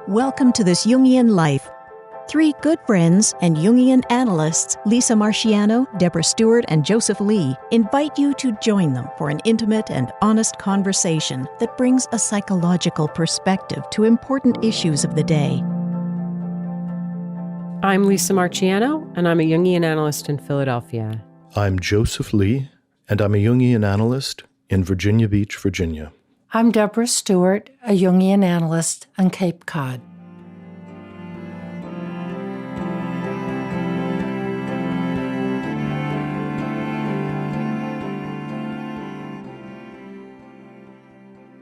Welcome to This Jungian Life. Three good friends and Jungian analysts, Lisa Marciano, Deborah Stewart, and Joseph Lee, invite you to join them for an intimate and honest conversation that brings a psychological perspective to important issues of the day. I'm Lisa Marciano, and I'm a Jungian analyst in Philadelphia. I'm Joseph Lee, and I'm a Jungian analyst in Virginia Beach, Virginia. I'm Deborah Stewart, a Jungian analyst on Cape Cod.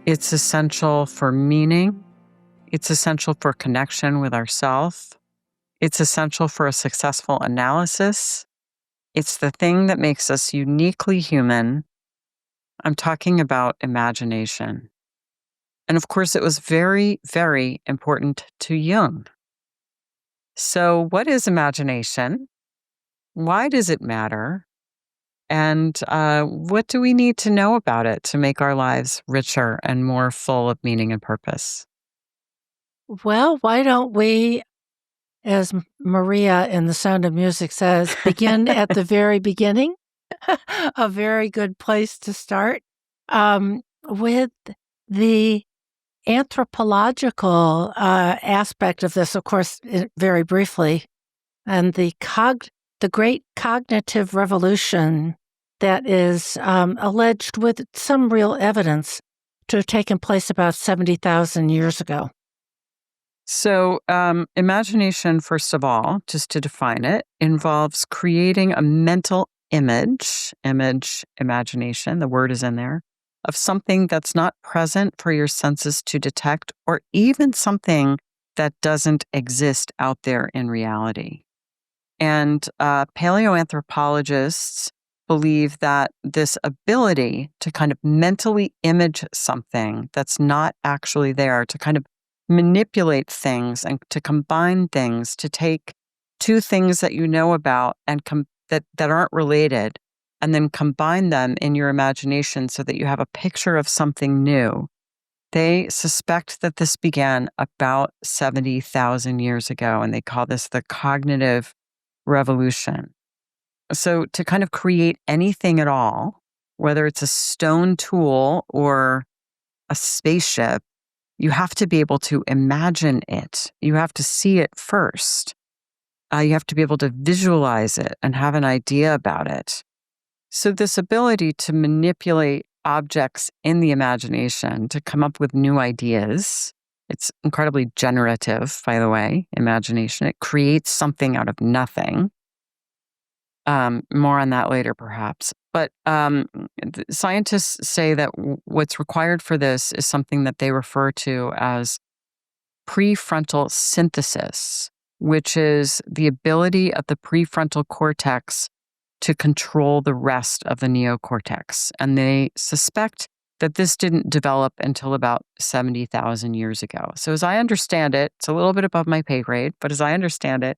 It's essential for meaning. It's essential for connection with ourself. It's essential for a successful analysis. It's the thing that makes us uniquely human. I'm talking about imagination. And of course, it was very, very important to Jung. So what is imagination? Why does it matter? And what do we need to know about it to make our lives richer and more full of meaning and purpose? Well, why don't we, as Maria in The Sound of Music says, begin at the very beginning? A very good place to start with the anthropological aspect of this, of course, very briefly, and the great cognitive revolution that is alleged with some real evidence to have taken place about 70,000 years ago. So imagination, first of all, just to define it, involves creating a mental image, imagination, the word is in there, of something that's not present for your senses to detect, or even something that doesn't exist out there in reality. And paleoanthropologists believe that this ability to kind of mentally image something that's not actually there, to kind of manipulate things and to combine things, to take two things that you know about and that aren't related, and then combine them in your imagination so that you have a picture of something new. They suspect that this began about 70,000 years ago, and they call this the cognitive revolution. So to kind of create anything at all, whether it's a stone tool or a spaceship, you have to be able to imagine it. You have to see it first. You have to be able to visualize it and have an idea about it. So this ability to manipulate objects in the imagination, to come up with new ideas, it's incredibly generative, by the way, imagination. It creates something out of nothing. More on that later, perhaps. But scientists say that what's required for this is something that they refer to as prefrontal synthesis, which is the ability of the prefrontal cortex to control the rest of the neocortex. And they suspect that this didn't develop until about 70,000 years ago. So as I understand it, it's a little bit above my pay grade, but as I understand it,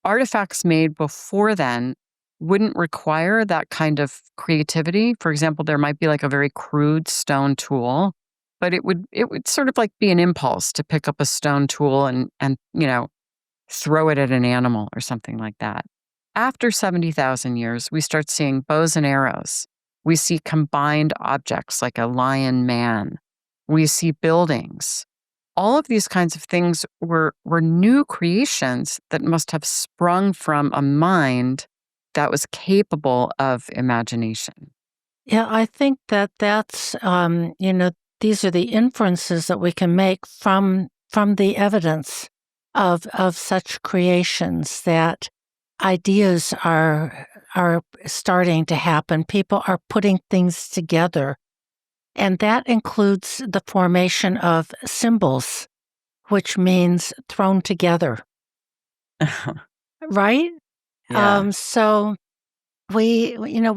artifacts made before then wouldn't require that kind of creativity. For example, there might be like a very crude stone tool, but it would sort of like be an impulse to pick up a stone tool and throw it at an animal or something like that. After 70,000 years, we start seeing bows and arrows. We see combined objects like a lion man. We see buildings. All of these kinds of things were new creations that must have sprung from a mind that was capable of imagination. Yeah, I think that's, these are the inferences that we can make from the evidence of such creations, that ideas are starting to happen. People are putting things together. And that includes the formation of symbols, which means thrown together. Right? Yeah. So we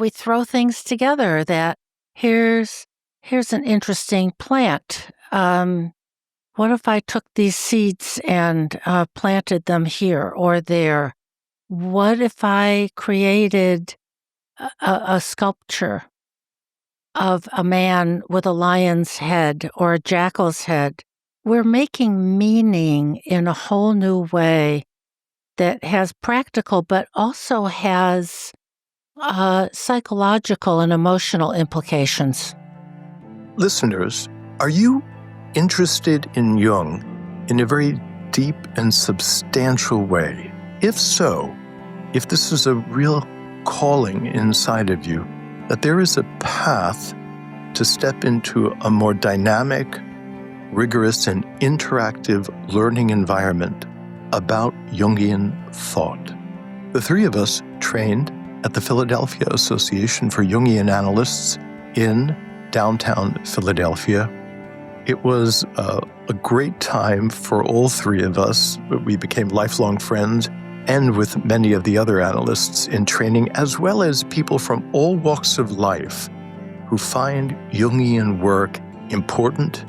throw things together, that here's an interesting plant. What if I took these seeds and planted them here or there? What if I created a sculpture of a man with a lion's head or a jackal's head? we're making meaning in a whole new way that has practical but also has psychological and emotional implications. Listeners, are you interested in Jung in a very deep and substantial way? If so, if this is a real calling inside of you, that there is a path to step into a more dynamic, rigorous, and interactive learning environment about Jungian thought. The three of us trained at the Philadelphia Association for Jungian Analysts in downtown Philadelphia. It was a great time for all three of us. We became lifelong friends, and with many of the other analysts in training, as well as people from all walks of life who find Jungian work important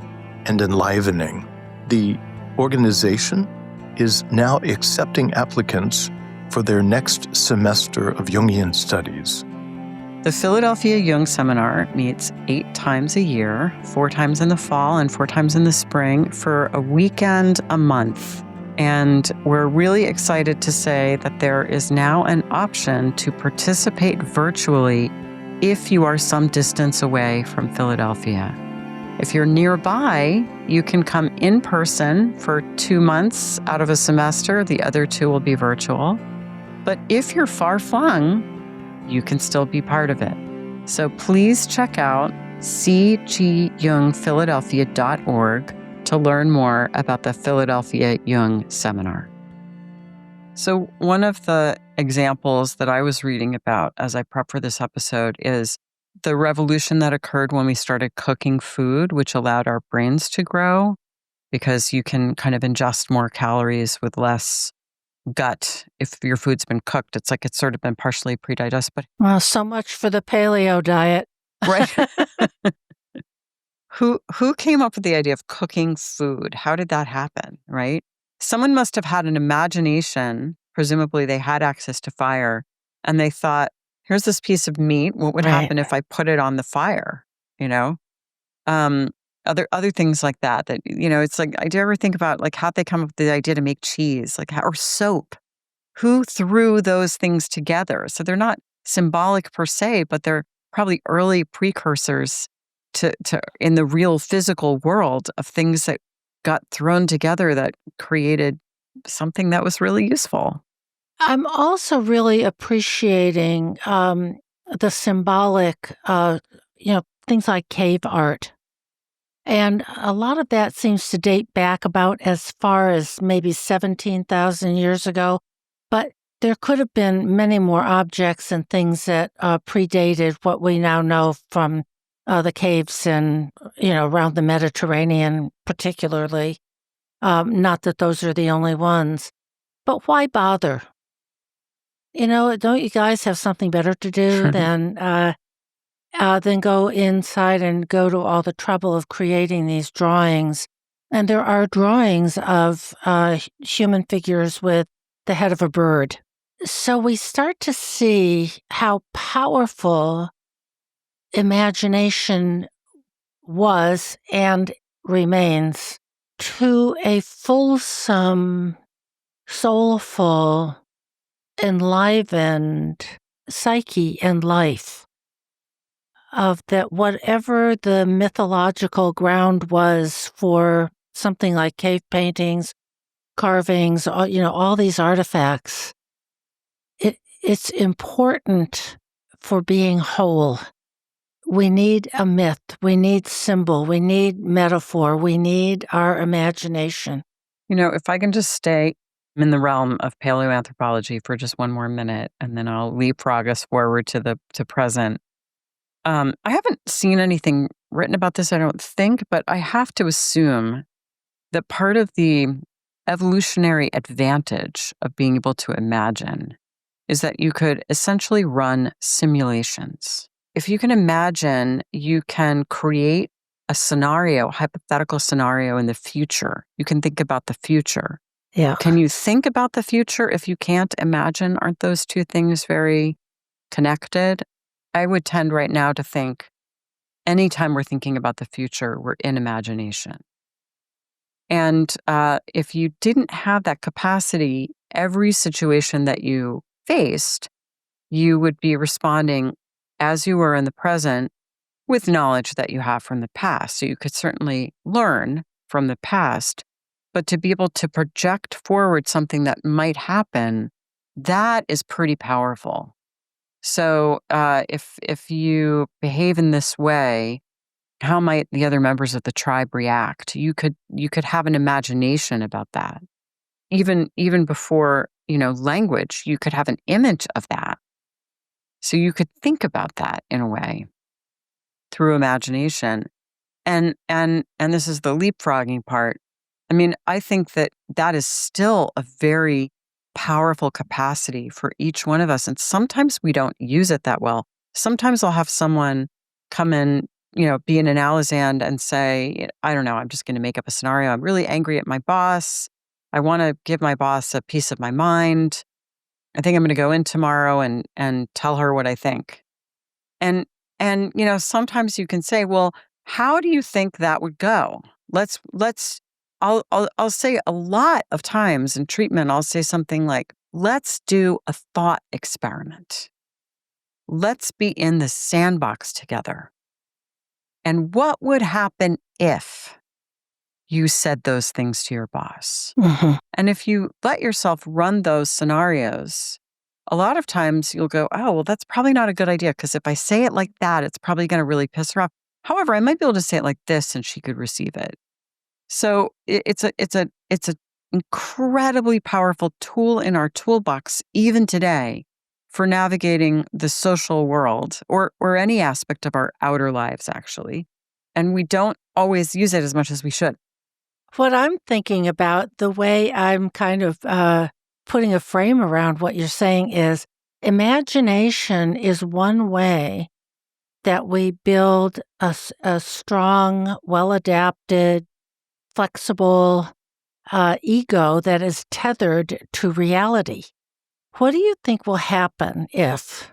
and enlivening. The organization is now accepting applicants for their next semester of Jungian studies. The Philadelphia Jung Seminar meets 8 times a year, 4 times in the fall and 4 times in the spring, for a weekend a month. And we're really excited to say that there is now an option to participate virtually if you are some distance away from Philadelphia. If you're nearby, you can come in person for 2 months out of a semester. The other 2 will be virtual. But if you're far-flung, you can still be part of it. So please check out cgjungphiladelphia.org to learn more about the Philadelphia Jung Seminar. So one of the examples that I was reading about as I prep for this episode is the revolution that occurred when we started cooking food, which allowed our brains to grow because you can kind of ingest more calories with less gut. If your food's been cooked, it's like it's sort of been partially pre-digested. But Well, so much for the paleo diet. right. Who came up with the idea of cooking food? How did that happen, right? Someone must have had an imagination. Presumably they had access to fire, and they thought, here's this piece of meat. What would happen if I put it on the fire? You know? Other things like that, it's like, do you ever think about like how they come up with the idea to make cheese, or soap? Who threw those things together? So they're not symbolic per se, but they're probably early precursors to in the real physical world of things that got thrown together that created something that was really useful. I'm also really appreciating the symbolic, things like cave art. And a lot of that seems to date back about as far as maybe 17,000 years ago. But there could have been many more objects and things that predated what we now know from the caves and, around the Mediterranean particularly. Not that those are the only ones. But why bother? Don't you guys have something better to do than go inside and go to all the trouble of creating these drawings? And there are drawings of human figures with the head of a bird. So we start to see how powerful imagination was and remains to a fulsome, soulful, enlivened psyche and life. Of that, whatever the mythological ground was for something like cave paintings, carvings, all these artifacts, it's important for being whole. We need a myth, we need symbol, we need metaphor, we need our imagination. If I can just stay in the realm of paleoanthropology for just one more minute, and then I'll leapfrog us forward to present. I haven't seen anything written about this, I don't think, but I have to assume that part of the evolutionary advantage of being able to imagine is that you could essentially run simulations. If you can imagine, you can create a hypothetical scenario in the future. You can think about the future. Yeah. Can you think about the future if you can't imagine? Aren't those two things very connected? I would tend right now to think anytime we're thinking about the future, we're in imagination. And if you didn't have that capacity, every situation that you faced, you would be responding as you were in the present with knowledge that you have from the past. So you could certainly learn from the past, but to be able to project forward something that might happen, that is pretty powerful. So if you behave in this way, how might the other members of the tribe react? You could have an imagination about that. Even before, language, you could have an image of that. So you could think about that in a way through imagination. And this is the leapfrogging part. I mean, I think that is still a very powerful capacity for each one of us. And sometimes we don't use it that well. Sometimes I'll have someone come in, be an analysand and say, I don't know, I'm just going to make up a scenario. I'm really angry at my boss. I want to give my boss a piece of my mind. I think I'm going to go in tomorrow and tell her what I think. And sometimes you can say, well, how do you think that would go? I'll say a lot of times in treatment, I'll say something like, let's do a thought experiment. Let's be in the sandbox together. And what would happen if you said those things to your boss? Mm-hmm. And if you let yourself run those scenarios, a lot of times you'll go, oh, well, that's probably not a good idea, because if I say it like that, it's probably going to really piss her off. However, I might be able to say it like this and she could receive it. So it's an incredibly powerful tool in our toolbox, even today, for navigating the social world or any aspect of our outer lives, actually. And we don't always use it as much as we should. What I'm thinking about, the way I'm kind of putting a frame around what you're saying, is imagination is one way that we build a strong, well-adapted, flexible ego that is tethered to reality. What do you think will happen if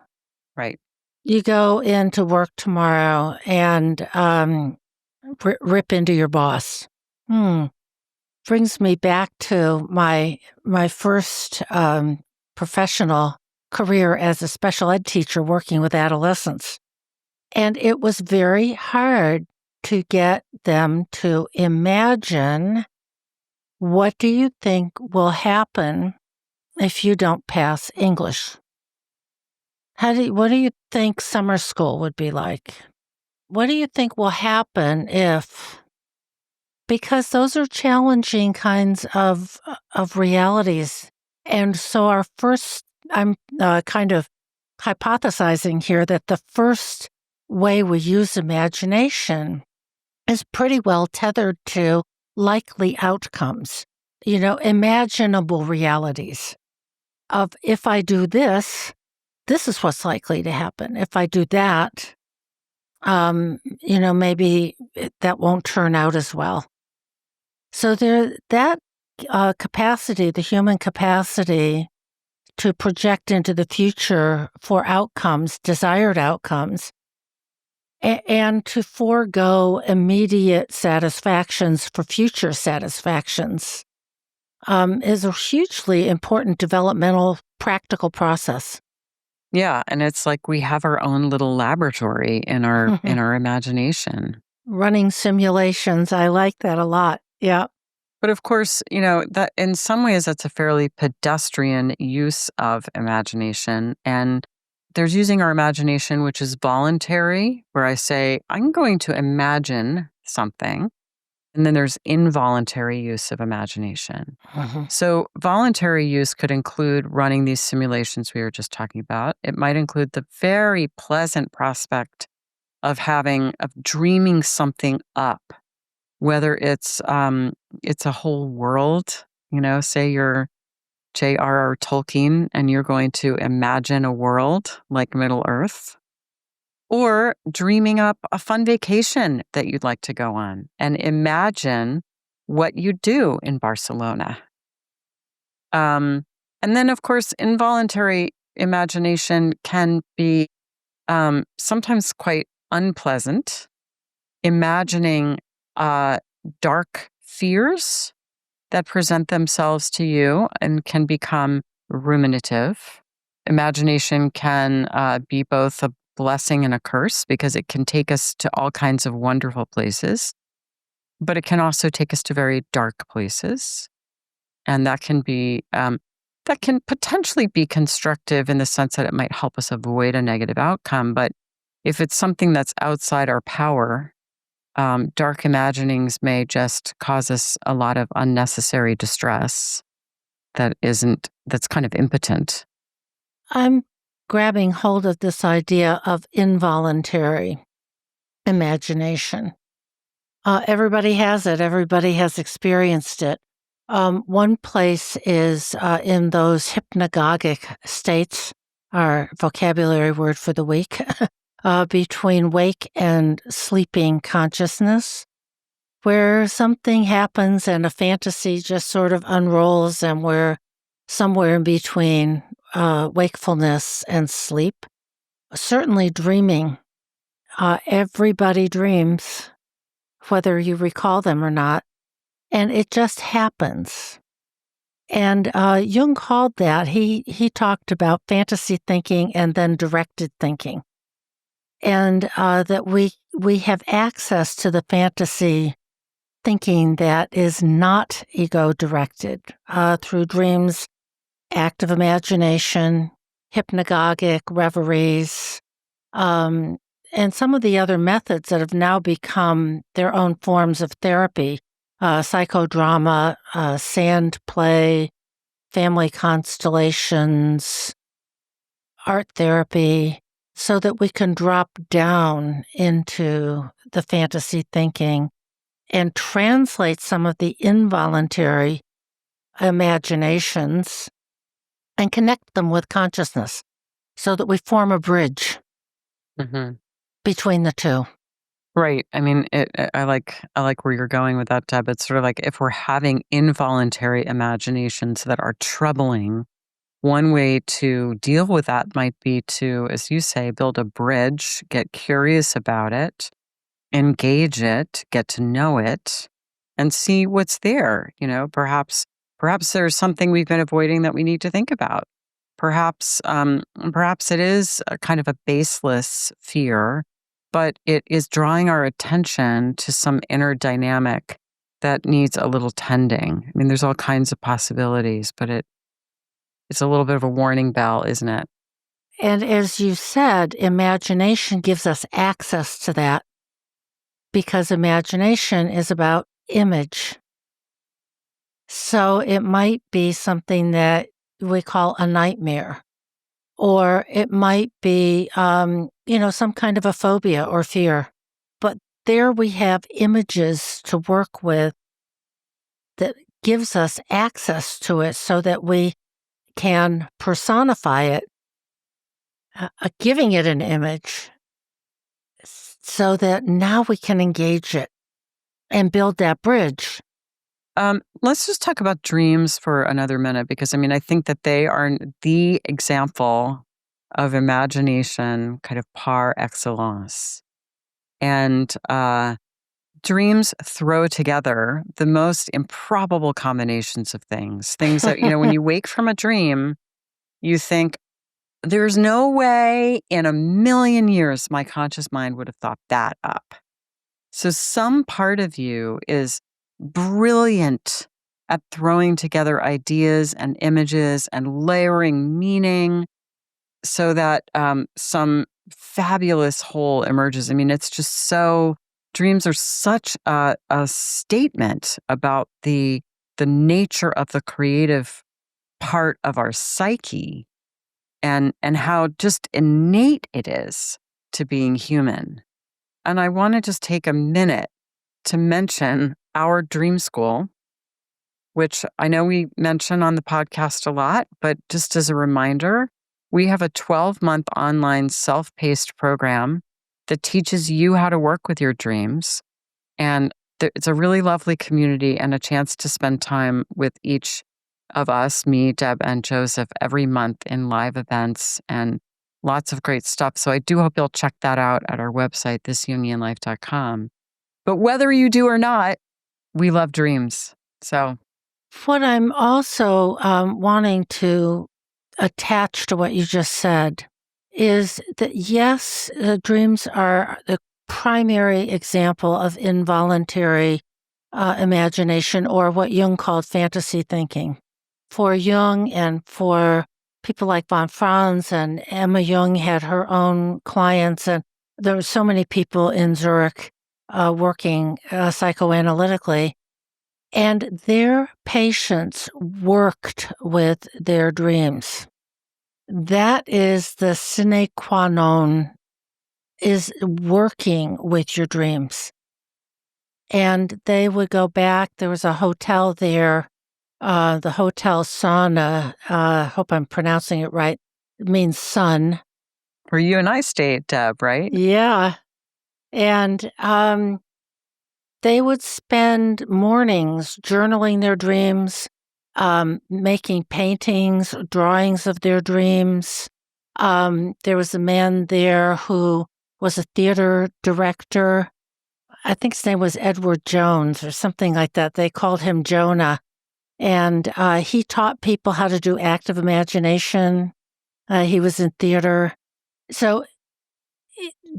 Right. you go into work tomorrow and rip into your boss? Brings me back to my first professional career as a special ed teacher working with adolescents. And it was very hard to get them to imagine, what do you think will happen if you don't pass English? What do you think summer school would be like? What do you think will happen if... Because those are challenging kinds of realities. And so I'm kind of hypothesizing here that the first way we use imagination is pretty well tethered to likely outcomes, imaginable realities of, if I do this, this is what's likely to happen. If I do that, maybe that won't turn out as well. So that capacity, the human capacity to project into the future for outcomes, desired outcomes, and to forego immediate satisfactions for future satisfactions, is a hugely important developmental, practical process. Yeah, and it's like we have our own little laboratory in our imagination. Running simulations, I like that a lot. Yeah. But of course, that in some ways that's a fairly pedestrian use of imagination. And there's using our imagination, which is voluntary, where I say, I'm going to imagine something. And then there's involuntary use of imagination. So voluntary use could include running these simulations we were just talking about. It might include the very pleasant prospect of dreaming something up, whether it's a whole world, say you're J.R.R. Tolkien and you're going to imagine a world like Middle Earth, or dreaming up a fun vacation that you'd like to go on and imagine what you do in Barcelona. And then, of course, involuntary imagination can be sometimes quite unpleasant, imagining dark fears that present themselves to you and can become ruminative. Imagination can be both a blessing and a curse because it can take us to all kinds of wonderful places, but it can also take us to very dark places. And that can potentially be constructive in the sense that it might help us avoid a negative outcome. But if it's something that's outside our power, dark imaginings may just cause us a lot of unnecessary distress that's kind of impotent. I'm grabbing hold of this idea of involuntary imagination. Everybody has it. Everybody has experienced it. One place is in those hypnagogic states, our vocabulary word for the week, between wake and sleeping consciousness, where something happens and a fantasy just sort of unrolls, and we're somewhere in between wakefulness and sleep. Certainly dreaming. Everybody dreams, whether you recall them or not, and it just happens. And Jung called that, he talked about fantasy thinking and then directed thinking. And that we have access to the fantasy thinking that is not ego-directed through dreams, active imagination, hypnagogic reveries, and some of the other methods that have now become their own forms of therapy, psychodrama, sand play, family constellations, art therapy, so that we can drop down into the fantasy thinking and translate some of the involuntary imaginations and connect them with consciousness so that we form a bridge between the two. Right. I mean, I like where you're going with that, Deb. It's sort of like if we're having involuntary imaginations that are troubling, one way to deal with that might be to, as you say, build a bridge, get curious about it, engage it, get to know it, and see what's there. Perhaps there's something we've been avoiding that we need to think about. Perhaps it is a kind of a baseless fear, but it is drawing our attention to some inner dynamic that needs a little tending. I mean, there's all kinds of possibilities, but it's a little bit of a warning bell, isn't it? And as you said, imagination gives us access to that because imagination is about image. So it might be something that we call a nightmare, or it might be, some kind of a phobia or fear. But there we have images to work with that gives us access to it so that we can personify it, giving it an image so that now we can engage it and build that bridge. Let's just talk about dreams for another minute, because I think that they are the example of imagination kind of par excellence. And dreams throw together the most improbable combinations of things that, when you wake from a dream, you think, there's no way in a million years my conscious mind would have thought that up. So some part of you is brilliant at throwing together ideas and images and layering meaning so that some fabulous whole emerges. It's just so, dreams are such a statement about the nature of the creative part of our psyche and how just innate it is to being human. And I want to just take a minute to mention our dream school, which I know we mention on the podcast a lot, but just as a reminder, we have a 12-month online self-paced program that teaches you how to work with your dreams. And it's a really lovely community and a chance to spend time with each of us, me, Deb, and Joseph, every month in live events and lots of great stuff. So I do hope you'll check that out at our website, thisjungianlife.com. But whether you do or not, we love dreams. So what I'm also wanting to attach to what you just said is that, yes, dreams are the primary example of involuntary imagination, or what Jung called fantasy thinking. For Jung and for people like von Franz, and Emma Jung had her own clients, and there were so many people in Zurich working psychoanalytically, and their patients worked with their dreams. That is the sine qua non, is working with your dreams. And they would go back. There was a hotel there, the Hotel Sauna. Hope I'm pronouncing it right. It means sun. where you and I stayed, Deb, right? Yeah. And they would spend mornings journaling their dreams, making paintings, drawings of their dreams. There was a man there who was a theater director. I think his name was Edward Jones or something like that. They called him Jonah. And he taught people how to do active imagination. He was in theater. So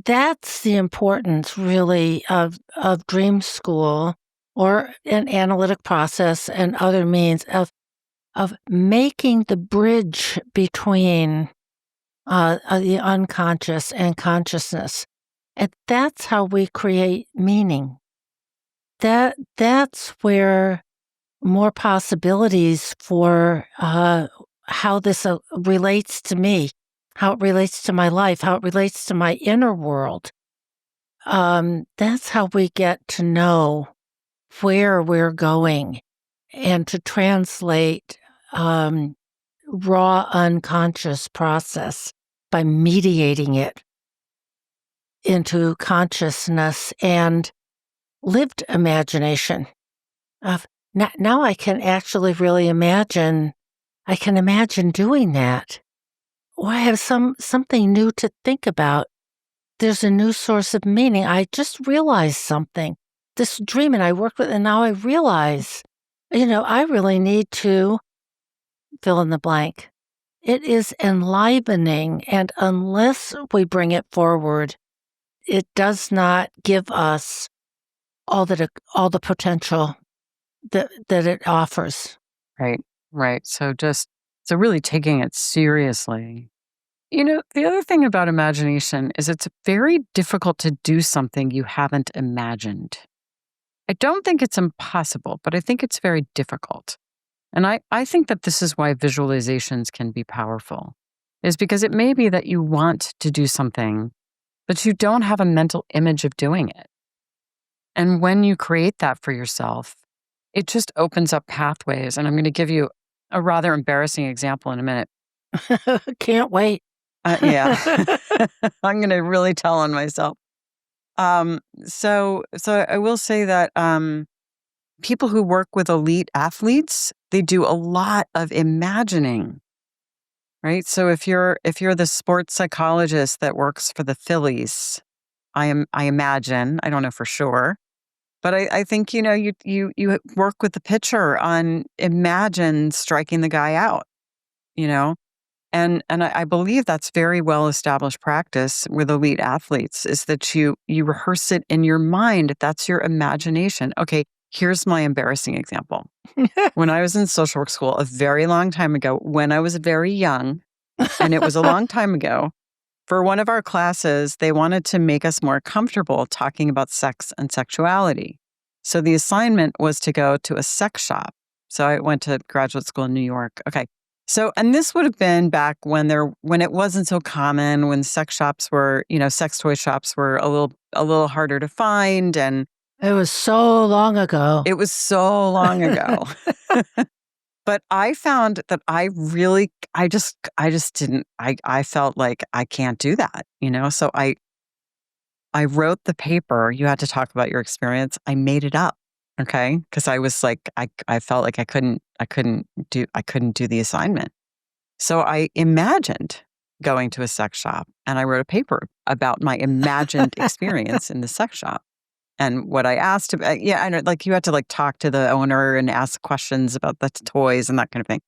that's the importance, really, of dream school, or an analytic process and other means of making the bridge between the unconscious and consciousness. And that's how we create meaning. That's where more possibilities for how this relates to me, how it relates to my life, how it relates to my inner world. That's how we get to know where we're going, and to translate raw unconscious process by mediating it into consciousness and lived imagination. Now I can actually really imagine. I can imagine doing that. Or I have something new to think about. There's a new source of meaning. I just realized something. This dream, and I worked with, and now I realize, I really need to fill in the blank. It is enlivening, and unless we bring it forward, it does not give us all the potential that it offers. Right. So really taking it seriously. The other thing about imagination is it's very difficult to do something you haven't imagined. I don't think it's impossible, but I think it's very difficult. And I think that this is why visualizations can be powerful, is because it may be that you want to do something, but you don't have a mental image of doing it. And when you create that for yourself, it just opens up pathways. And I'm going to give you a rather embarrassing example in a minute. Can't wait. Yeah. I'm going to really tell on myself. So I will say that people who work with elite athletes, they do a lot of imagining, right? So if you're the sports psychologist that works for the Phillies, I imagine, I don't know for sure, but I think you work with the pitcher on imagine striking the guy out, And I believe that's very well established practice with elite athletes, is that you rehearse it in your mind. That's your imagination. Okay, here's my embarrassing example. When I was in social work school a very long time ago, when I was very young, and it was a long time ago, for one of our classes, they wanted to make us more comfortable talking about sex and sexuality. So the assignment was to go to a sex shop. So I went to graduate school in New York. Okay. So, and this would have been back when it wasn't so common, when sex shops were, sex toy shops were a little harder to find. And it was so long ago. It was so long ago. But I found that I felt like I can't do that, So I wrote the paper. You had to talk about your experience. I made it up. Okay. Because I was like, I felt like I couldn't do the assignment. So I imagined going to a sex shop, and I wrote a paper about my imagined experience in the sex shop. And what I asked about, I know, like you had to like talk to the owner and ask questions about the toys and that kind of thing.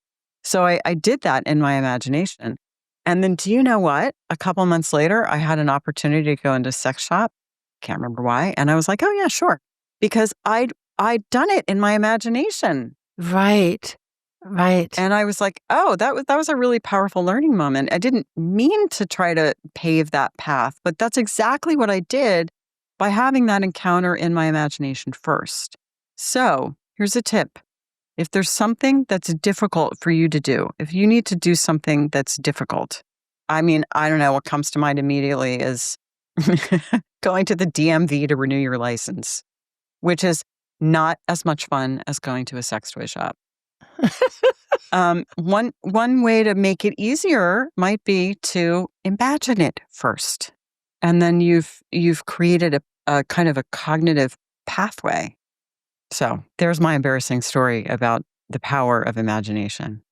So I did that in my imagination. And then do you know what? A couple months later, I had an opportunity to go into a sex shop. Can't remember why. And I was like, oh yeah, sure. Because I'd done it in my imagination. Right. And I was like, oh, that was a really powerful learning moment. I didn't mean to try to pave that path, but that's exactly what I did by having that encounter in my imagination first. So here's a tip. If there's something that's difficult for you to do, if you need to do something that's difficult, I mean, I don't know, what comes to mind immediately is going to the DMV to renew your license, which is not as much fun as going to a sex toy shop. One way to make it easier might be to imagine it first, and then you've created a kind of a cognitive pathway. So there's my embarrassing story about the power of imagination.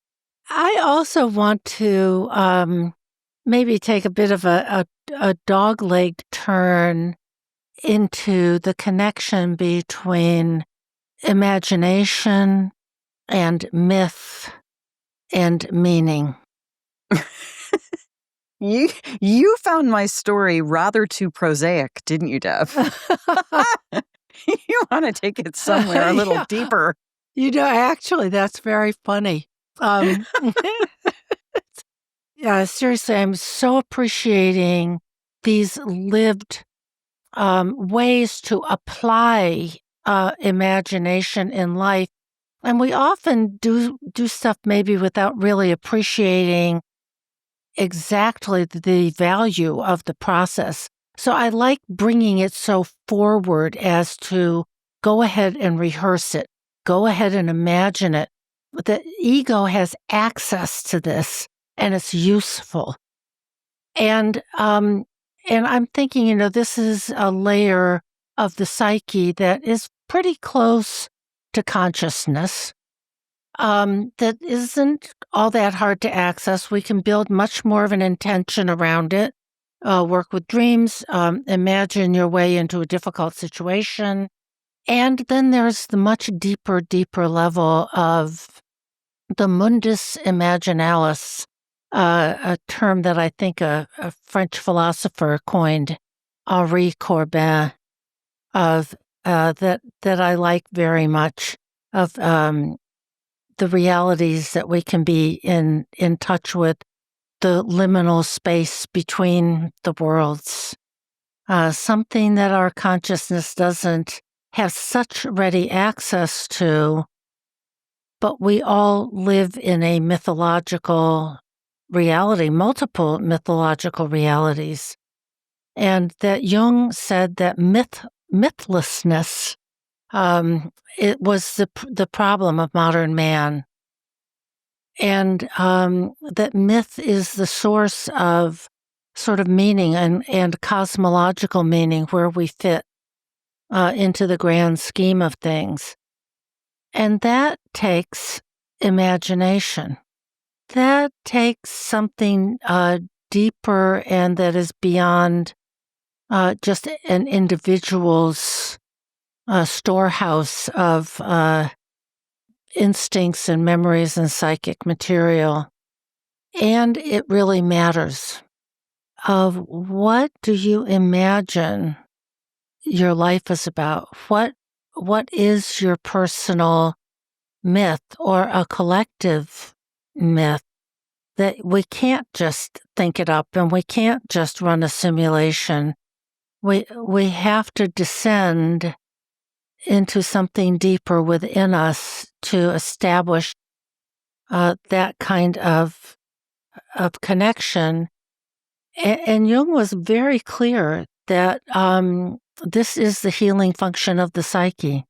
I also want to maybe take a bit of a dogleg turn into the connection between imagination and myth and meaning. You found my story rather too prosaic, didn't you, Deb? You want to take it somewhere a little deeper. Actually, that's very funny. Yeah, seriously, I'm so appreciating these lived ways to apply imagination in life. And we often do stuff maybe without really appreciating exactly the value of the process. So I like bringing it so forward as to go ahead and rehearse it. Go ahead and imagine it. The ego has access to this, and it's useful. And I'm thinking, this is a layer of the psyche that is pretty close to consciousness. That isn't all that hard to access. We can build much more of an intention around it. Work with dreams. Imagine your way into a difficult situation. And then there's the much deeper level of the mundus imaginalis, a term that I think a French philosopher coined, Henri Corbin, of that I like very much, of the realities that we can be in touch with, the liminal space between the worlds, something that our consciousness doesn't have such ready access to, but we all live in a mythological reality, multiple mythological realities. And that Jung said that mythlessness, it was the problem of modern man. And that myth is the source of sort of meaning and cosmological meaning, where we fit into the grand scheme of things. And that takes imagination. That takes something deeper and that is beyond just an individual's storehouse of instincts and memories and psychic material. And it really matters. Of what do you imagine your life is about? What is your personal myth or a collective myth that we can't just think it up and we can't just run a simulation? We have to descend into something deeper within us to establish that kind of connection. And Jung was very clear that this is the healing function of the psyche.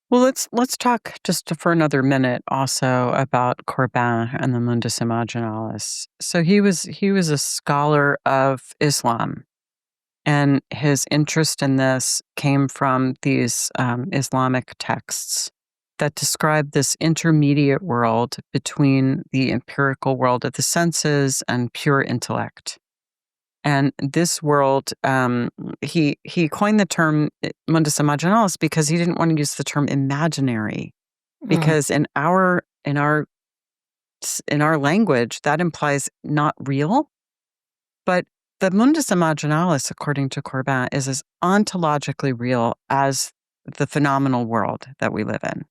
Well, let's talk just for another minute also about Corbin and the mundus imaginalis. So he was a scholar of Islam, and his interest in this came from these Islamic texts that describe this intermediate world between the empirical world of the senses and pure intellect. And this world, he coined the term mundus imaginalis because he didn't want to use the term imaginary, because in our language that implies not real. But the mundus imaginalis, according to Corbin, is as ontologically real as the phenomenal world that we live in.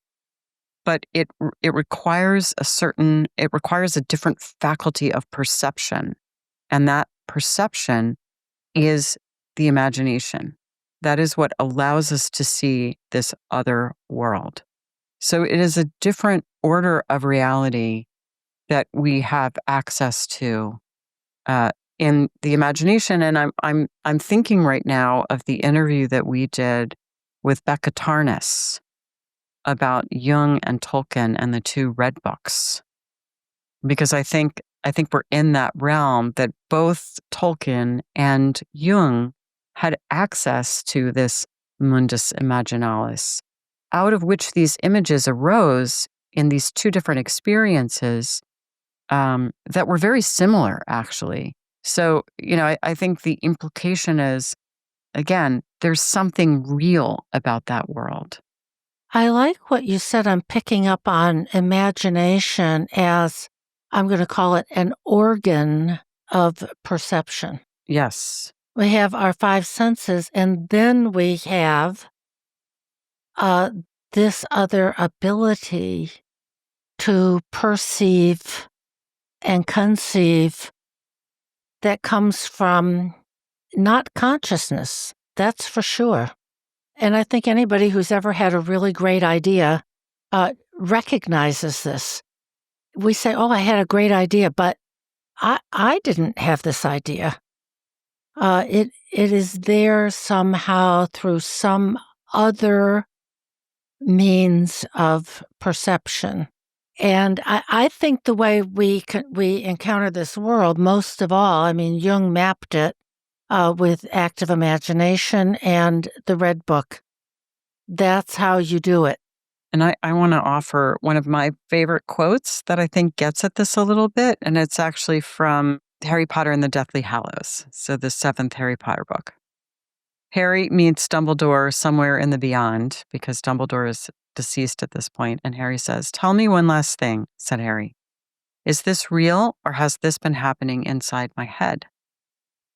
But it requires a different faculty of perception. And that perception is the imagination. That is what allows us to see this other world. So it is a different order of reality that we have access to in the imagination. And I'm thinking right now of the interview that we did with Becca Tarnas about Jung and Tolkien and the two Red Books, because I think we're in that realm that both Tolkien and Jung had access to this mundus imaginalis, out of which these images arose in these two different experiences that were very similar, actually. So, I think the implication is, again, there's something real about that world. I like what you said on picking up on imagination as, I'm going to call it, an organ of perception. Yes. We have our five senses, and then we have this other ability to perceive and conceive that comes from not consciousness, that's for sure. And I think anybody who's ever had a really great idea recognizes this. We say, oh, I had a great idea, but I didn't have this idea. It is there somehow through some other means of perception. And I think the way we encounter this world, most of all, Jung mapped it with active imagination and the Red Book. That's how you do it. And I want to offer one of my favorite quotes that I think gets at this a little bit, and it's actually from Harry Potter and the Deathly Hallows, so the 7th Harry Potter book. Harry meets Dumbledore somewhere in the beyond, because Dumbledore is deceased at this point, and Harry says, "Tell me one last thing," said Harry. "Is this real, or has this been happening inside my head?"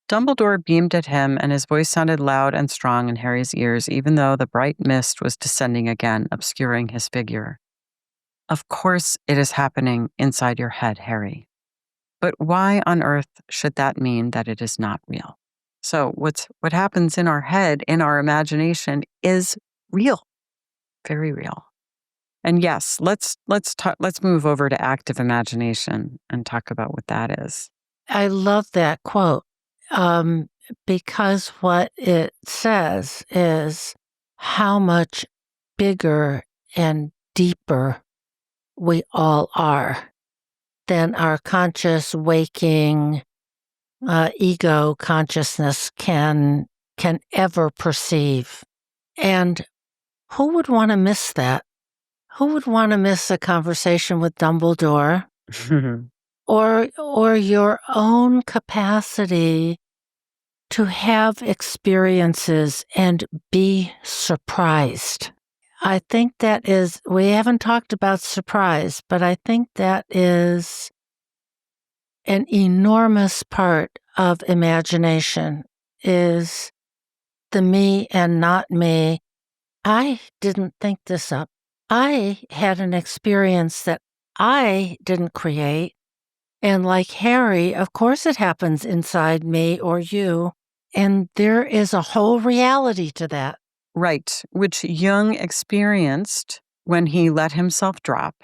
Dumbledore beamed at him, and his voice sounded loud and strong in Harry's ears, even though the bright mist was descending again, obscuring his figure. "Of course it is happening inside your head, Harry. But why on earth should that mean that it is not real?" So what happens in our head, in our imagination, is real, very real. And yes, let's move over to active imagination and talk about what that is. I love that quote because what it says is how much bigger and deeper we all are than our conscious waking ego consciousness can ever perceive. And who would want to miss that? Who would want to miss a conversation with Dumbledore or your own capacity to have experiences and be surprised? I think that is, we haven't talked about surprise, but I think that is an enormous part of imagination, is the me and not me. I didn't think this up. I had an experience that I didn't create. And like Harry, of course it happens inside me or you. And there is a whole reality to that. Right, which Jung experienced when he let himself drop.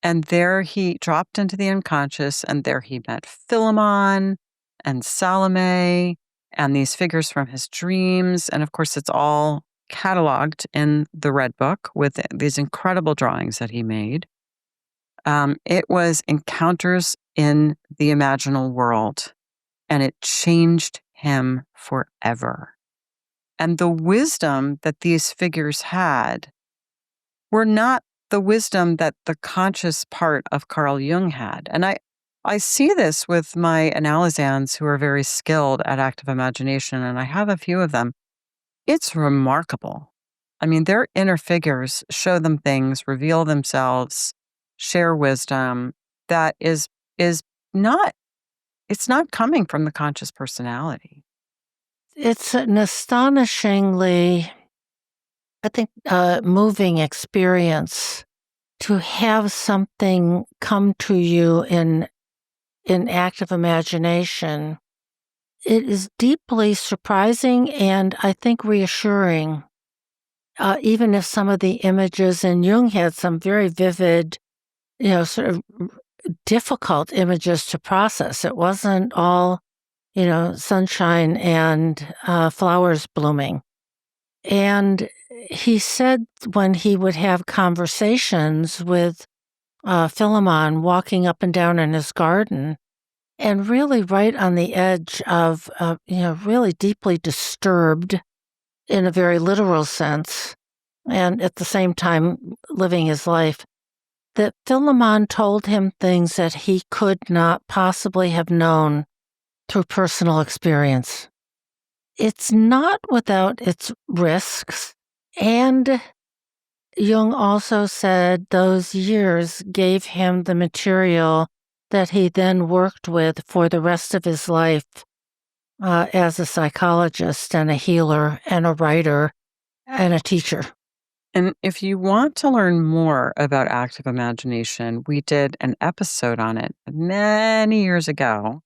And there he dropped into the unconscious, and there he met Philemon and Salome and these figures from his dreams. And of course, it's all cataloged in the Red Book with these incredible drawings that he made. It was encounters in the imaginal world, and it changed him forever. And the wisdom that these figures had were not the wisdom that the conscious part of Carl Jung had. And I see this with my analysans who are very skilled at active imagination, and I have a few of them. It's remarkable. I mean, their inner figures show them things, reveal themselves, share wisdom that is not it's not coming from the conscious personality. It's an astonishingly, I think, moving experience to have something come to you in active imagination. It is deeply surprising and I think reassuring, even if some of the images, and Jung had some very vivid, sort of difficult images to process. It wasn't all, sunshine and flowers blooming. And he said when he would have conversations with Philemon walking up and down in his garden, and really right on the edge of, really deeply disturbed in a very literal sense, and at the same time living his life, that Philemon told him things that he could not possibly have known through personal experience. It's not without its risks, and Jung also said those years gave him the material that he then worked with for the rest of his life as a psychologist and a healer and a writer and a teacher. And if you want to learn more about active imagination, we did an episode on it many years ago,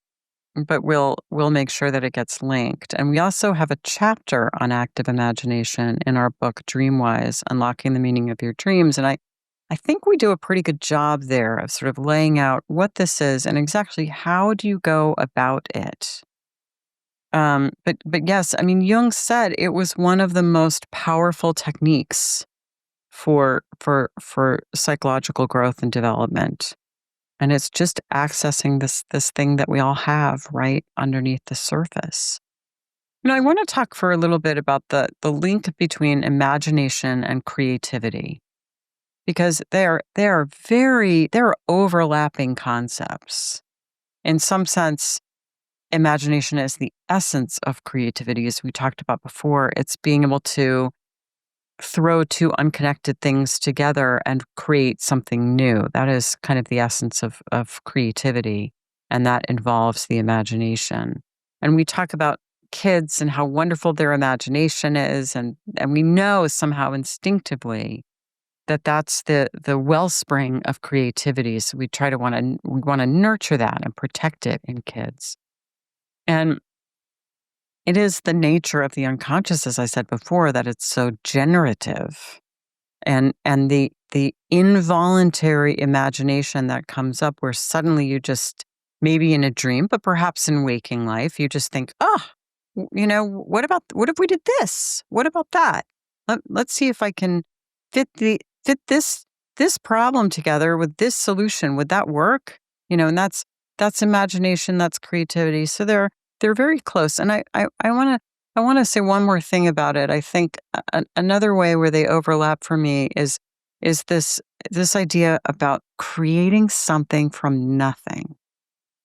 but we'll make sure that it gets linked. And we also have a chapter on active imagination in our book, Dreamwise, Unlocking the Meaning of Your Dreams. And I think we do a pretty good job there of sort of laying out what this is and exactly how do you go about it. But yes, I mean, Jung said it was one of the most powerful techniques for psychological growth and development. And it's just accessing this thing that we all have right underneath the surface. I want to talk for a little bit about the link between imagination and creativity, because they're overlapping concepts. In some sense, imagination is the essence of creativity, as we talked about before. It's being able to throw two unconnected things together and create something new. That is kind of the essence of creativity, and that involves the imagination. And we talk about kids and how wonderful their imagination is, and we know somehow instinctively that that's the wellspring of creativity. So we want to nurture that and protect it in kids. And it is the nature of the unconscious, as I said before, that it's so generative. And the involuntary imagination that comes up where suddenly you just, maybe in a dream, but perhaps in waking life, you just think, what if we did this? What about that? Let's see if I can fit this problem together with this solution. Would that work? And that's imagination, that's creativity. So they're very close. And I want to say one more thing about it. I think another way where they overlap for me is this idea about creating something from nothing,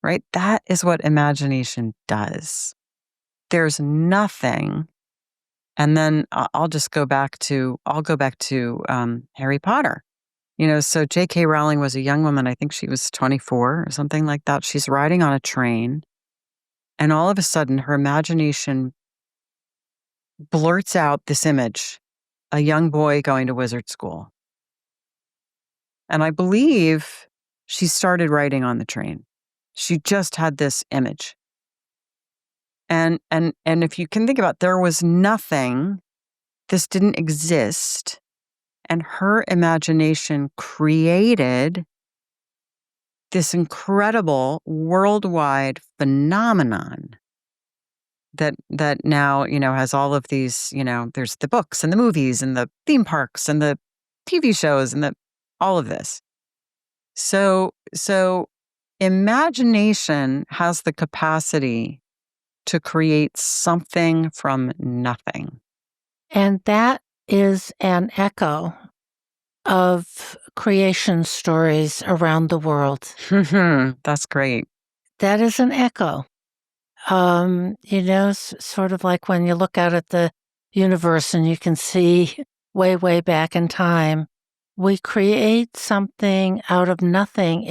right? That is what imagination does. There's nothing. And then I'll go back to Harry Potter. So J.K. Rowling was a young woman. I think she was 24 or something like that. She's riding on a train. And all of a sudden, her imagination blurts out this image, a young boy going to wizard school. And I believe she started writing on the train. She just had this image. And if you can think about it, there was nothing, this didn't exist, and her imagination created this incredible worldwide phenomenon that now, has all of these, there's the books and the movies and the theme parks and the TV shows and all of this. So imagination has the capacity to create something from nothing. And that is an echo of creation stories around the world. That's great. That is an echo. Sort of like when you look out at the universe and you can see way, way back in time, we create something out of nothing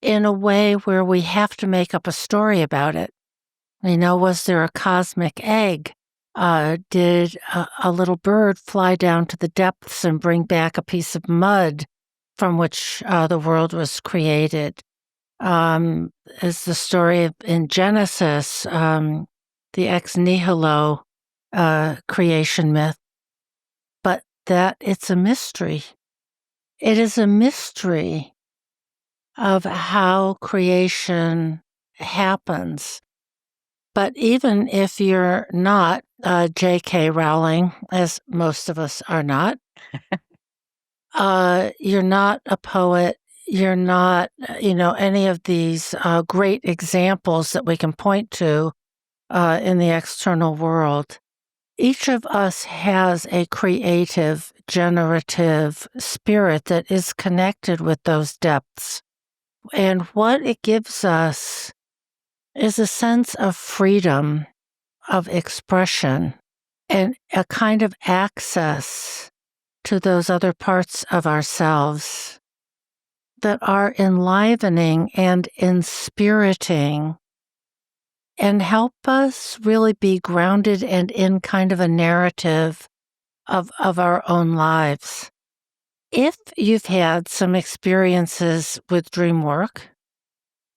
in a way where we have to make up a story about it. Was there a cosmic egg? Did a little bird fly down to the depths and bring back a piece of mud from which the world was created? Is the story in Genesis, the ex nihilo creation myth, but that it's a mystery. It is a mystery of how creation happens. But even if you're not J.K. Rowling, as most of us are not, you're not a poet, you're not, any of these great examples that we can point to in the external world. Each of us has a creative, generative spirit that is connected with those depths. And what it gives us is a sense of freedom, of expression, and a kind of access to those other parts of ourselves that are enlivening and inspiriting and help us really be grounded and in kind of a narrative of our own lives. If you've had some experiences with dream work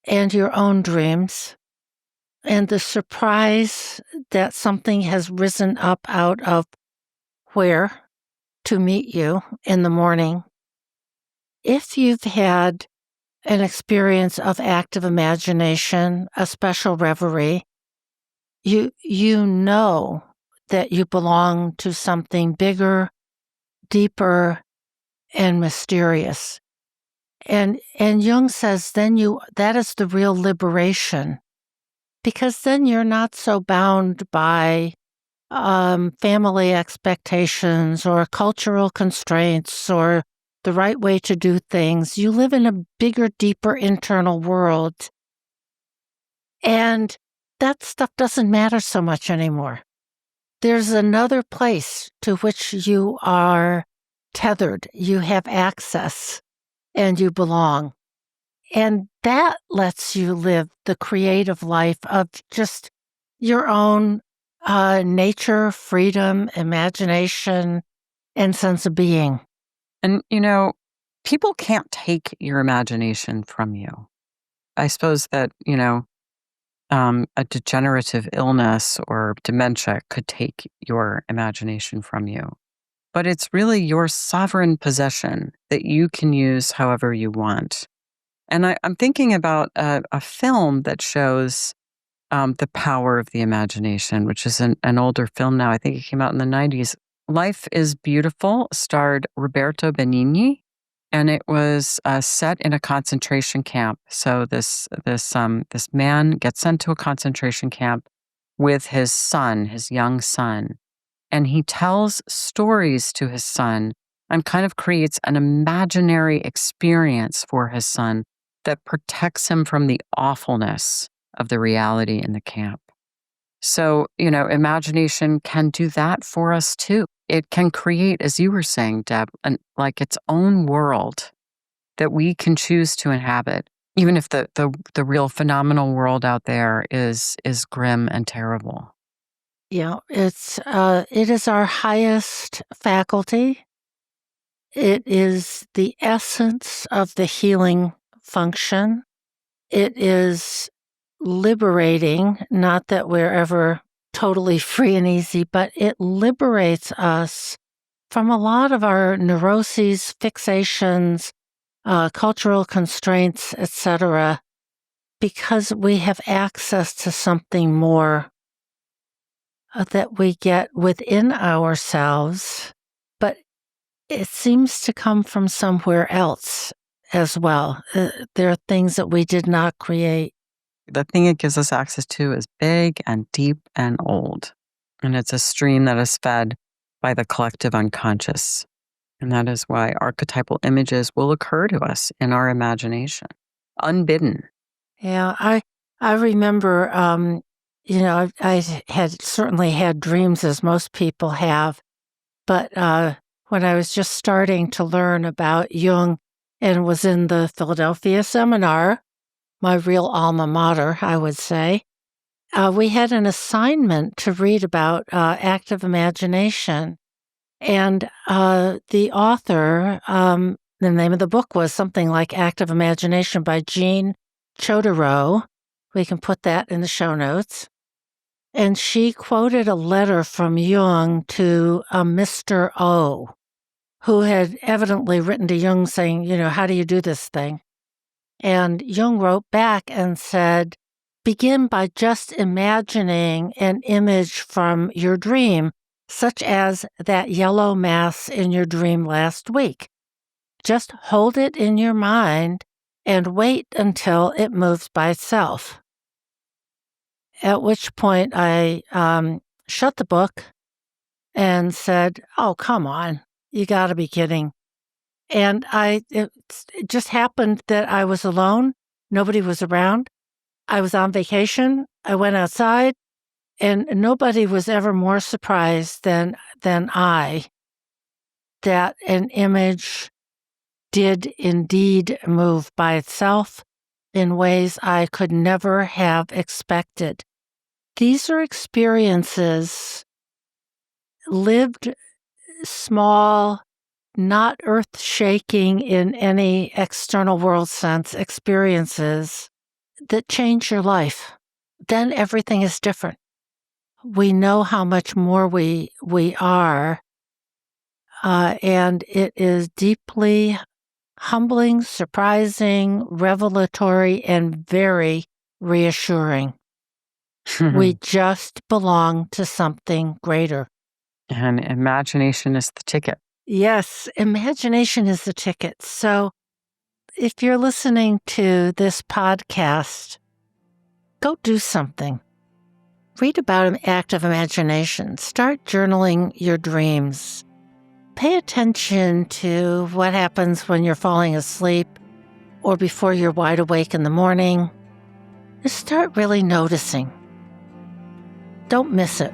and your own dreams, and the surprise that something has risen up out of where to meet you in the morning, if you've had an experience of active imagination, a special reverie, you know that you belong to something bigger, deeper, and mysterious. And Jung says that is the real liberation, because then you're not so bound by family expectations or cultural constraints or the right way to do things. You live in a bigger, deeper internal world. And that stuff doesn't matter so much anymore. There's another place to which you are tethered, you have access, and you belong. And that lets you live the creative life of just your own nature, freedom, imagination, and sense of being. And, people can't take your imagination from you. I suppose that, a degenerative illness or dementia could take your imagination from you. But it's really your sovereign possession that you can use however you want. And I'm thinking about a film that shows the power of the imagination, which is an older film now. I think it came out in the 90s. Life is Beautiful starred Roberto Benigni, and it was set in a concentration camp. So this man gets sent to a concentration camp with his son, his young son, and he tells stories to his son and kind of creates an imaginary experience for his son that protects him from the awfulness of the reality in the camp. So, imagination can do that for us too. It can create, as you were saying, Deb, like its own world that we can choose to inhabit, even if the real phenomenal world out there is grim and terrible. Yeah, it is our highest faculty. It is the essence of the healing function. It is liberating, not that we're ever totally free and easy, but it liberates us from a lot of our neuroses, fixations, cultural constraints, etc., because we have access to something more that we get within ourselves, but it seems to come from somewhere else as well. There are things that we did not create. The thing it gives us access to is big and deep and old. And it's a stream that is fed by the collective unconscious. And that is why archetypal images will occur to us in our imagination, unbidden. Yeah, I remember, I had certainly had dreams as most people have, but when I was just starting to learn about Jung and was in the Philadelphia seminar, my real alma mater, I would say, we had an assignment to read about active imagination. And the author, the name of the book was something like Active Imagination by Jean Chodorow. We can put that in the show notes. And she quoted a letter from Jung to a Mr. O, who had evidently written to Jung saying, how do you do this thing? And Jung wrote back and said, begin by just imagining an image from your dream, such as that yellow mass in your dream last week. Just hold it in your mind and wait until it moves by itself. At which point I shut the book and said, oh, come on, you got to be kidding. And it just happened that I was alone. Nobody was around. I was on vacation. I went outside, and nobody was ever more surprised than I that an image did indeed move by itself in ways I could never have expected. These are experiences lived small, not earth-shaking in any external world sense experiences that change your life. Then everything is different. We know how much more we are, and it is deeply humbling, surprising, revelatory, and very reassuring. We just belong to something greater. And imagination is the ticket. Yes, imagination is the ticket. So if you're listening to this podcast, go do something. Read about an active imagination. Start journaling your dreams. Pay attention to what happens when you're falling asleep or before you're wide awake in the morning. Just start really noticing. Don't miss it.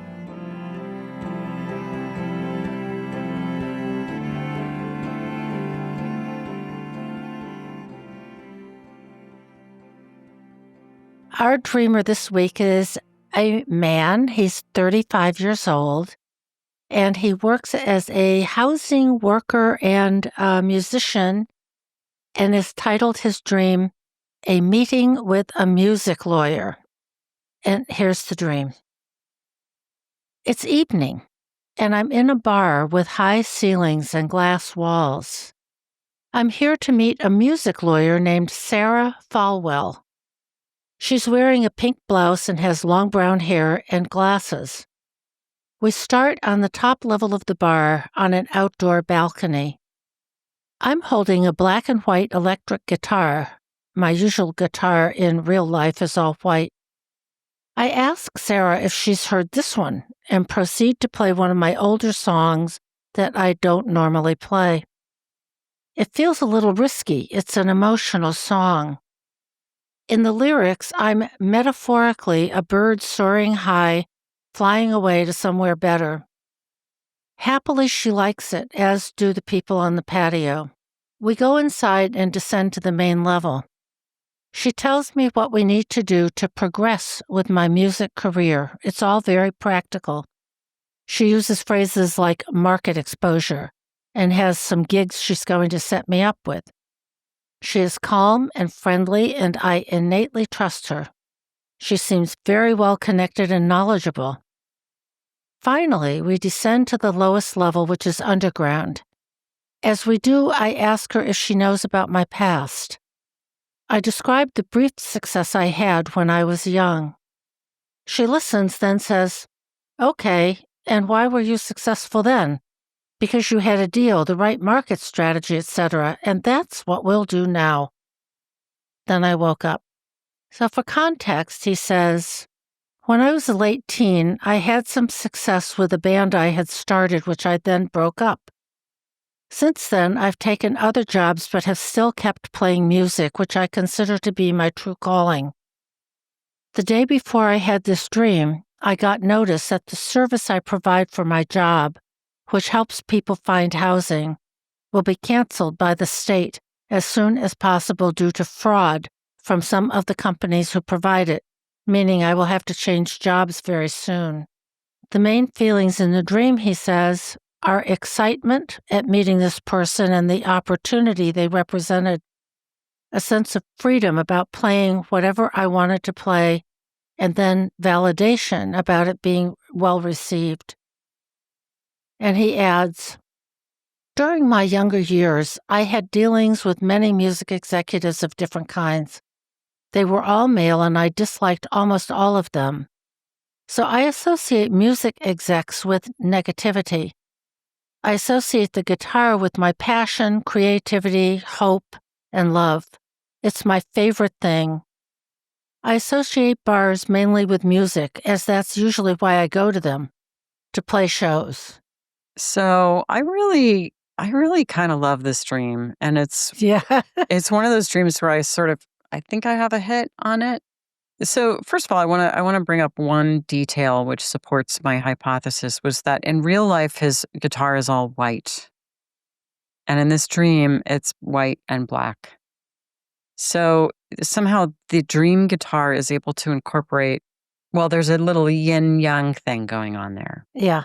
Our dreamer this week is a man. He's 35 years old, and he works as a housing worker and a musician, and has titled his dream, A Meeting with a Music Lawyer. And here's the dream. It's evening, and I'm in a bar with high ceilings and glass walls. I'm here to meet a music lawyer named Sarah Falwell. She's wearing a pink blouse and has long brown hair and glasses. We start on the top level of the bar on an outdoor balcony. I'm holding a black and white electric guitar. My usual guitar in real life is all white. I ask Sarah if she's heard this one and proceed to play one of my older songs that I don't normally play. It feels a little risky. It's an emotional song. In the lyrics, I'm metaphorically a bird soaring high, flying away to somewhere better. Happily, she likes it, as do the people on the patio. We go inside and descend to the main level. She tells me what we need to do to progress with my music career. It's all very practical. She uses phrases like market exposure and has some gigs she's going to set me up with. She is calm and friendly, and I innately trust her. She seems very well connected and knowledgeable. Finally, we descend to the lowest level, which is underground. As we do, I ask her if she knows about my past. I describe the brief success I had when I was young. She listens, then says, "Okay, and why were you successful then?" "Because you had a deal, the right market strategy, etc., and that's what we'll do now." Then I woke up. So for context, he says, when I was a late teen, I had some success with a band I had started, which I then broke up. Since then, I've taken other jobs but have still kept playing music, which I consider to be my true calling. The day before I had this dream, I got notice that the service I provide for my job, which helps people find housing, will be canceled by the state as soon as possible due to fraud from some of the companies who provide it, meaning I will have to change jobs very soon. The main feelings in the dream, he says, are excitement at meeting this person and the opportunity they represented, a sense of freedom about playing whatever I wanted to play, and then validation about it being well received. And he adds, during my younger years, I had dealings with many music executives of different kinds. They were all male and I disliked almost all of them. So I associate music execs with negativity. I associate the guitar with my passion, creativity, hope, and love. It's my favorite thing. I associate bars mainly with music, as that's usually why I go to them, to play shows. So I really kind of love this dream. And it's one of those dreams where I think I have a hit on it. So first of all, I want to bring up one detail which supports my hypothesis, was that in real life, his guitar is all white. And in this dream, it's white and black. So somehow the dream guitar is able to incorporate, well, there's a little yin-yang thing going on there. Yeah.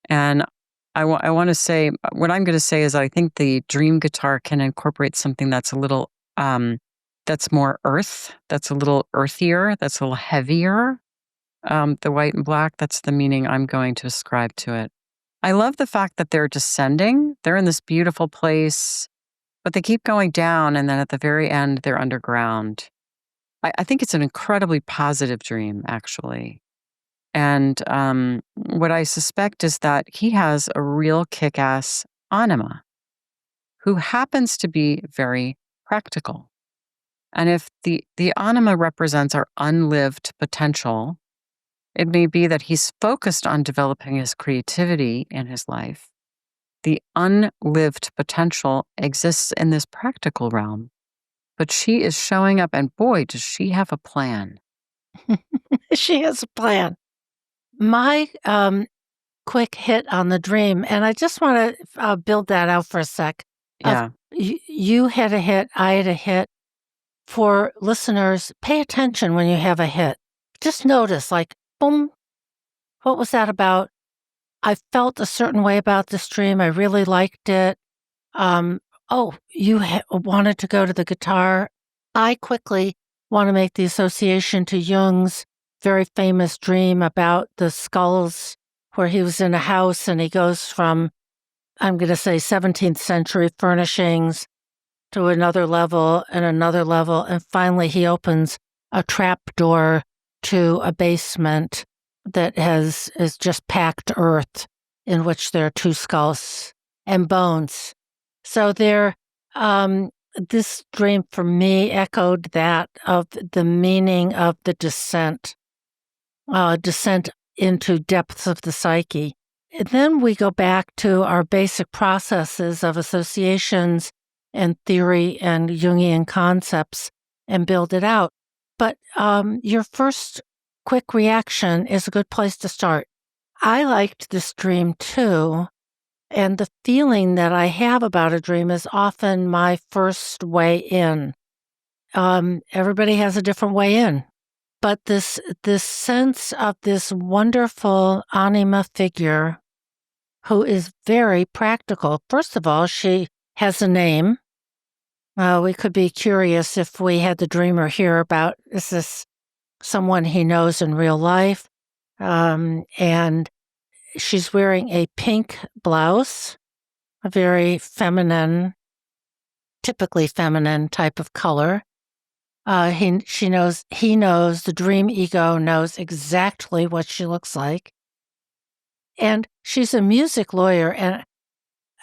And I want to say, what I'm going to say is I think the dream guitar can incorporate something that's a little, that's more earth, that's a little earthier, that's a little heavier. The white and black, that's the meaning I'm going to ascribe to it. I love the fact that they're descending. They're in this beautiful place, but they keep going down, and then at the very end, they're underground. I think it's an incredibly positive dream, actually. And what I suspect is that he has a real kick-ass anima who happens to be very practical. And if the anima represents our unlived potential, it may be that he's focused on developing his creativity in his life. The unlived potential exists in this practical realm, but she is showing up, and boy, does she have a plan. She has a plan. My quick hit on the dream, and I just want to build that out for a sec. Yeah. You had a hit, I had a hit. For listeners, pay attention when you have a hit. Just notice, like, boom, what was that about? I felt a certain way about this dream. I really liked it. You wanted to go to the guitar. I quickly want to make the association to Jung's very famous dream about the skulls, where he was in a house and he goes from, I'm going to say, 17th century furnishings to another level, and finally he opens a trap door to a basement that is just packed earth, in which there are two skulls and bones. So this dream for me echoed that of the meaning of the descent into depths of the psyche. And then we go back to our basic processes of associations and theory and Jungian concepts and build it out. But your first quick reaction is a good place to start. I liked this dream too, and the feeling that I have about a dream is often my first way in. Everybody has a different way in, but this sense of this wonderful anima figure who is very practical. First of all, she has a name. We could be curious if we had the dreamer here about, is this someone he knows in real life? And she's wearing a pink blouse, a very feminine, typically feminine type of color. He knows, the dream ego knows exactly what she looks like. And she's a music lawyer, and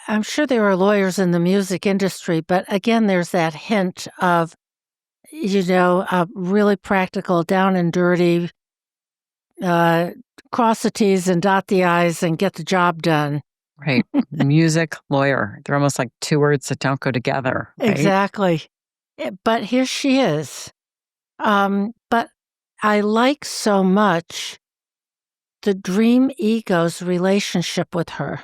I'm sure there are lawyers in the music industry, but again, there's that hint of, really practical, down and dirty, cross the T's and dot the I's and get the job done. Right. Music, lawyer. They're almost like two words that don't go together, right? Exactly. But here she is. But I like so much the dream ego's relationship with her.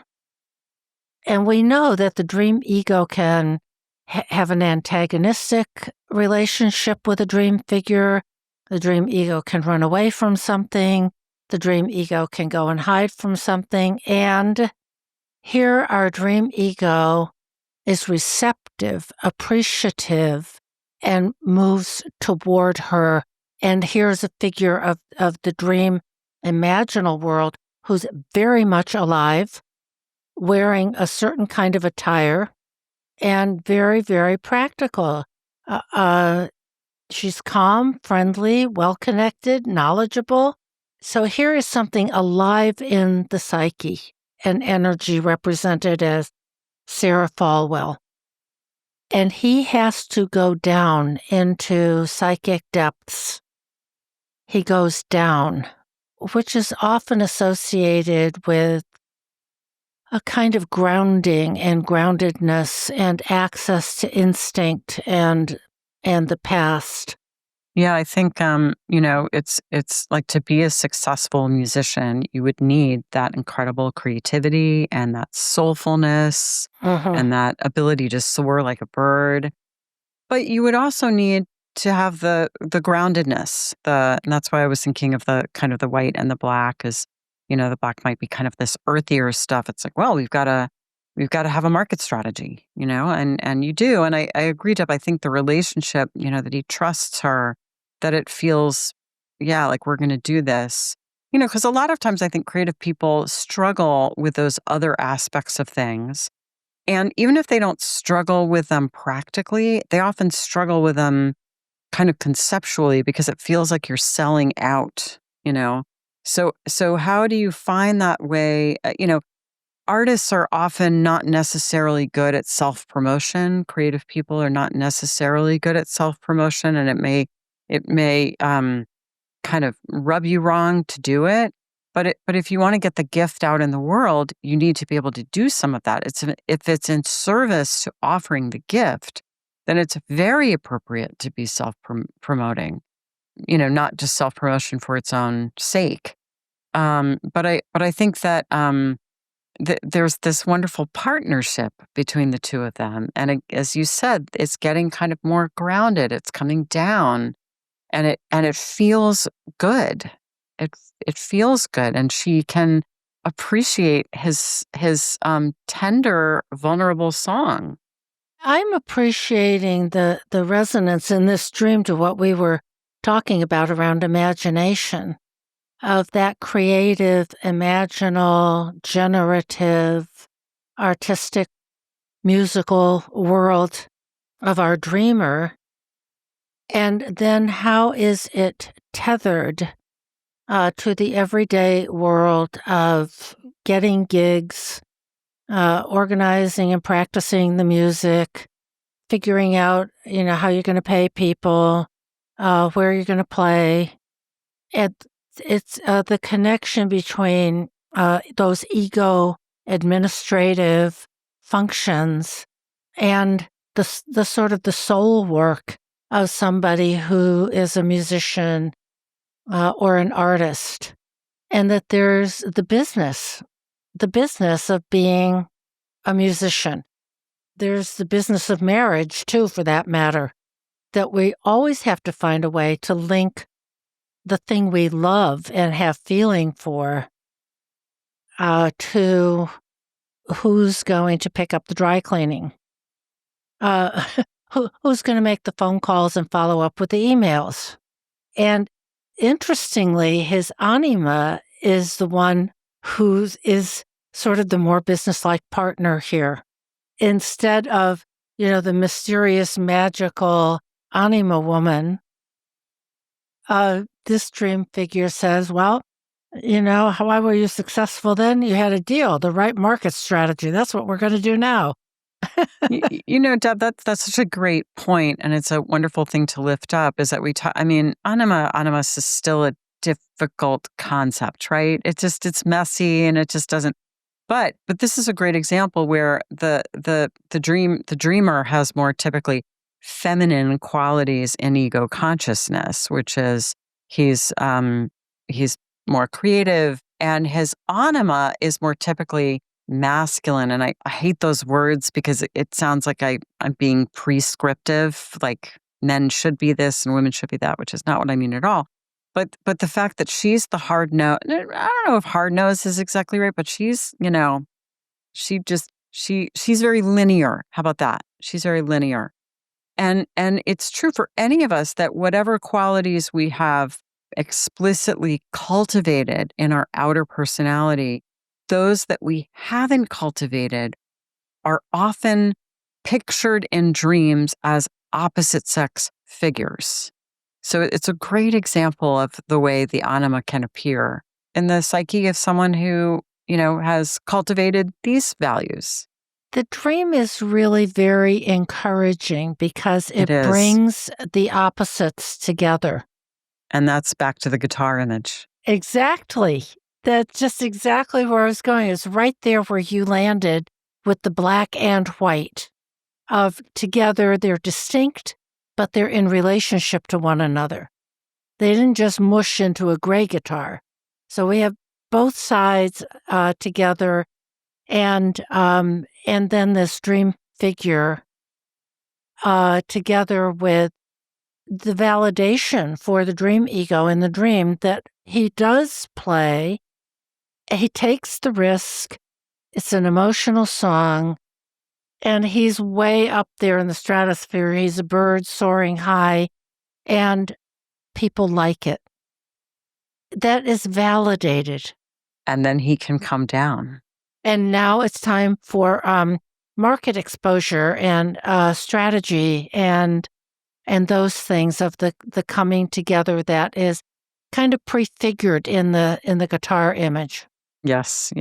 And we know that the dream ego can have an antagonistic relationship with a dream figure. The dream ego can run away from something. The dream ego can go and hide from something. And here our dream ego is receptive, appreciative, and moves toward her. And here's a figure of the dream imaginal world who's very much alive, wearing a certain kind of attire, and very, very practical. She's calm, friendly, well-connected, knowledgeable. So here is something alive in the psyche, an energy represented as Sarah Falwell. And he has to go down into psychic depths. He goes down, which is often associated with a kind of grounding and groundedness and access to instinct and the past. Yeah, I think it's like to be a successful musician, you would need that incredible creativity and that soulfulness and that ability to soar like a bird. But you would also need to have the groundedness. And that's why I was thinking of the kind of the white and the black as, the black might be kind of this earthier stuff. It's like, well, we've got to have a market strategy, and you do. And I agree, Deb. I think the relationship, that he trusts her, that it feels, yeah, like we're going to do this, because a lot of times I think creative people struggle with those other aspects of things. And even if they don't struggle with them practically, they often struggle with them kind of conceptually because it feels like you're selling out, So how do you find that way? Artists are often not necessarily good at self-promotion. Creative people are not necessarily good at self-promotion, and it may kind of rub you wrong to do it. But if you want to get the gift out in the world, you need to be able to do some of that. If it's in service to offering the gift, then it's very appropriate to be self-promoting. Not just self-promotion for its own sake. But I think that there's this wonderful partnership between the two of them, and as you said, it's getting kind of more grounded. It's coming down, and it feels good. It feels good, and she can appreciate his tender, vulnerable song. I'm appreciating the resonance in this dream to what we were talking about around imagination, of that creative, imaginal, generative, artistic, musical world of our dreamer. And then how is it tethered to the everyday world of getting gigs, organizing and practicing the music, figuring out, how you're going to pay people, where you're going to play. It's the connection between those ego administrative functions and the sort of the soul work of somebody who is a musician or an artist, and that there's the business of being a musician. There's the business of marriage, too, for that matter, that we always have to find a way to link the thing we love and have feeling for to who's going to pick up the dry cleaning, who's going to make the phone calls and follow up with the emails. And interestingly, his anima is the one who is sort of the more businesslike partner here. Instead of, the mysterious, magical anima woman, this dream figure says, well, why were you successful then? You had a deal, the right market strategy. That's what we're going to do now. Deb, that's such a great point, and it's a wonderful thing to lift up, is that animus is still a difficult concept, right? It's messy, and it just doesn't, But this is a great example where the dreamer has more typically feminine qualities in ego consciousness, which is he's more creative, and his anima is more typically masculine. And I hate those words because it sounds like I'm being prescriptive, like men should be this and women should be that, which is not what I mean at all. But the fact that she's the hard nose, I don't know if hard nose is exactly right, but she's, she's very linear. How about that? She's very linear. And it's true for any of us that whatever qualities we have explicitly cultivated in our outer personality, those that we haven't cultivated are often pictured in dreams as opposite sex figures. So it's a great example of the way the anima can appear in the psyche of someone who, has cultivated these values. The dream is really very encouraging because it brings the opposites together. And that's back to the guitar image. Exactly. That's just exactly where I was going. It's right there where you landed with the black and white of together. They're distinct, but they're in relationship to one another. They didn't just mush into a gray guitar. So we have both sides together, and then this dream figure together with the validation for the dream ego in the dream that he does play. He takes the risk. It's an emotional song. And he's way up there in the stratosphere. He's a bird soaring high, and people like it. That is validated. And then he can come down. And now it's time for market exposure and strategy and those things of the coming together that is kind of prefigured in the guitar image. Yes.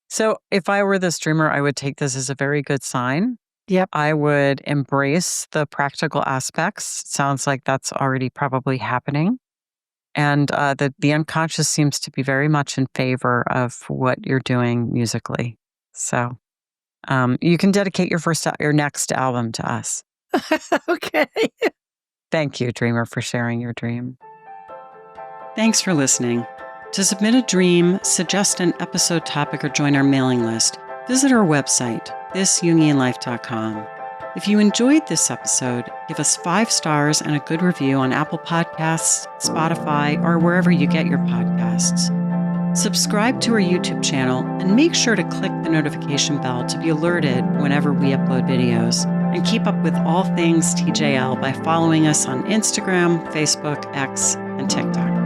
So if I were the streamer, I would take this as a very good sign. Yep. I would embrace the practical aspects. Sounds like that's already probably happening. And the unconscious seems to be very much in favor of what you're doing musically. So you can dedicate your next album to us. Okay. Thank you, dreamer, for sharing your dream. Thanks for listening. To submit a dream, suggest an episode topic, or join our mailing list, visit our website, thisjungianlife.com. If you enjoyed this episode, give us 5 stars and a good review on Apple Podcasts, Spotify, or wherever you get your podcasts. Subscribe to our YouTube channel and make sure to click the notification bell to be alerted whenever we upload videos. And keep up with all things TJL by following us on Instagram, Facebook, X, and TikTok.